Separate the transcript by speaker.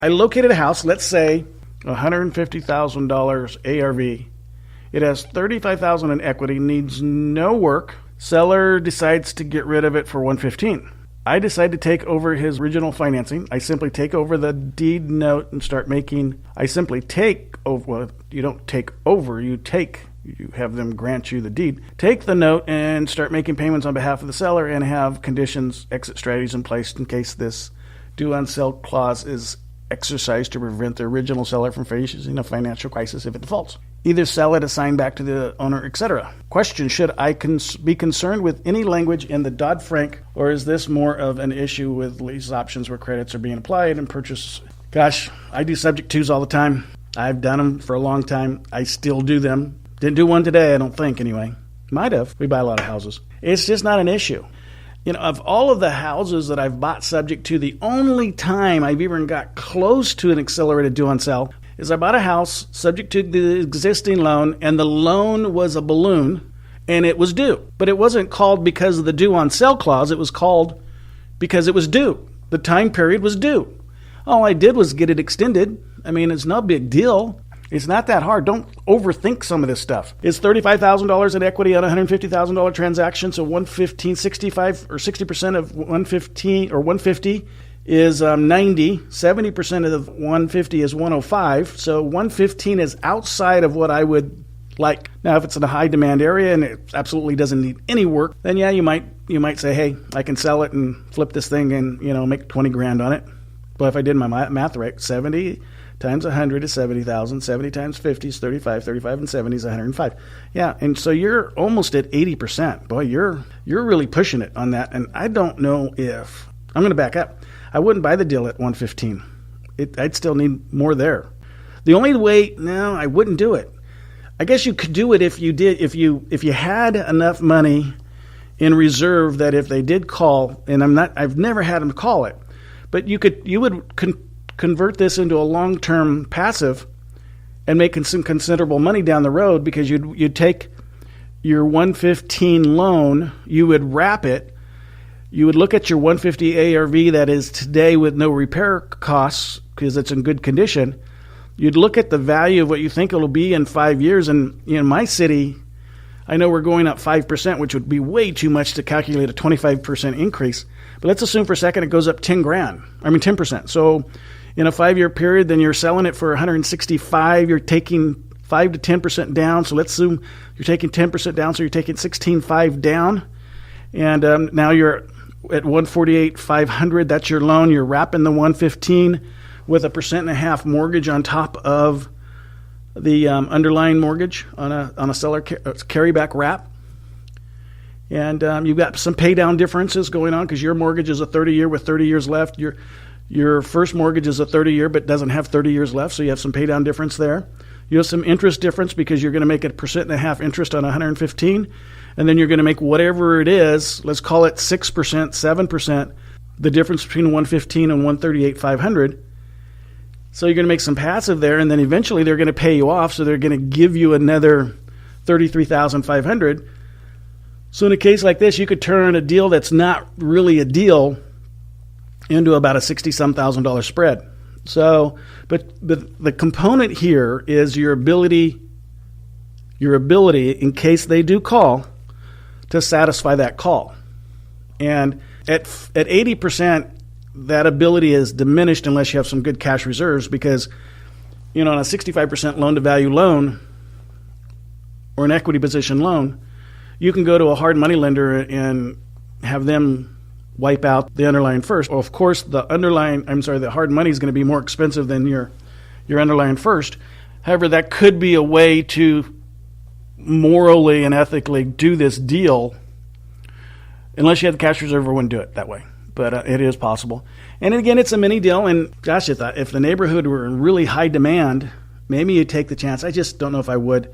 Speaker 1: I located a house, let's say $150,000 ARV. It has $35,000 in equity, needs no work. Seller decides to get rid of it for $115,000. I decide to take over his original financing. I simply take over the deed note and start making, I simply take over, well, you don't take over, you have them grant you the deed. Take the note and start making payments on behalf of the seller and have conditions, exit strategies in place in case this due on sale clause is exercised to prevent the original seller from facing a financial crisis if it defaults. Either sell it, assign back to the owner, etc. Question, should I be concerned with any language in the Dodd-Frank, or is this more of an issue with lease options where credits are being applied and purchase? Gosh, I do subject twos all the time. I've done them for a long time. I still do them. Didn't do one today, I don't think, anyway. Might have. We buy a lot of houses. It's just not an issue. Of all of the houses that I've bought subject to, the only time I've even got close to an accelerated due on sale is I bought a house subject to the existing loan, and the loan was a balloon, and it was due. But it wasn't called because of the due on sale clause. It was called because it was due. The time period was due. All I did was get it extended. I mean, it's no big deal. It's not that hard. Don't overthink some of this stuff. It's $35,000 in equity on a $150,000 transaction, so 115, 65 or 60% of 115 or 150 is 90. 70% of the 150 is 105. So 115 is outside of what I would like. Now, if it's in a high demand area and it absolutely doesn't need any work, then yeah, you might say, hey, I can sell it and flip this thing and make 20 grand on it. But if I did my math right, 70 times 100 is 70,000. 70 times 50 is 35. 35 and 70 is 105. Yeah, and so you're almost at 80%. Boy, you're really pushing it on that. And I don't know if I'm going to back up. I wouldn't buy the deal at 115. I'd still need more there. The only way, no, I wouldn't do it. I guess you could do it if you had enough money in reserve that if they did call, and I've never had them call it, but you would convert this into a long-term passive and make some considerable money down the road, because you'd take your 115 loan, you would wrap it. You would look at your 150 ARV that is today with no repair costs because it's in good condition. You'd look at the value of what you think it'll be in 5 years. And in my city, I know we're going up 5%, which would be way too much to calculate a 25% increase. But let's assume for a second it goes up 10%. So in a 5-year period, then you're selling it for 165. You're taking 5 to 10% down. So let's assume you're taking 10% down. So you're taking 16.5 down. And now you're at 148,500. That's your loan. You're wrapping the 115 with a 1.5% mortgage on top of the underlying mortgage on a seller carryback wrap. And you've got some pay down differences going on because your mortgage is a 30-year with 30 years left. Your first mortgage is a 30-year but doesn't have 30 years left, so you have some pay down difference there. You have some interest difference because you're going to make a 1.5% interest on 115, and then you're going to make whatever it is, let's call it 6%, 7%, the difference between 115 and 138,500. So you're going to make some passive there, and then eventually they're going to pay you off, so they're going to give you another 33,500. So in a case like this, you could turn a deal that's not really a deal into about a $60,000 spread. So, but the component here is your ability, in case they do call, to satisfy that call. And at 80%, that ability is diminished unless you have some good cash reserves, because on a 65% loan-to-value loan or an equity position loan, you can go to a hard money lender and have them wipe out the underlying first. Well, of course, the hard money is going to be more expensive than your underlying first. However, that could be a way to morally and ethically do this deal. Unless you have the cash reserve, I wouldn't do it that way. But it is possible. And again, it's a mini deal. And gosh, if the neighborhood were in really high demand, maybe you'd take the chance. I just don't know if I would.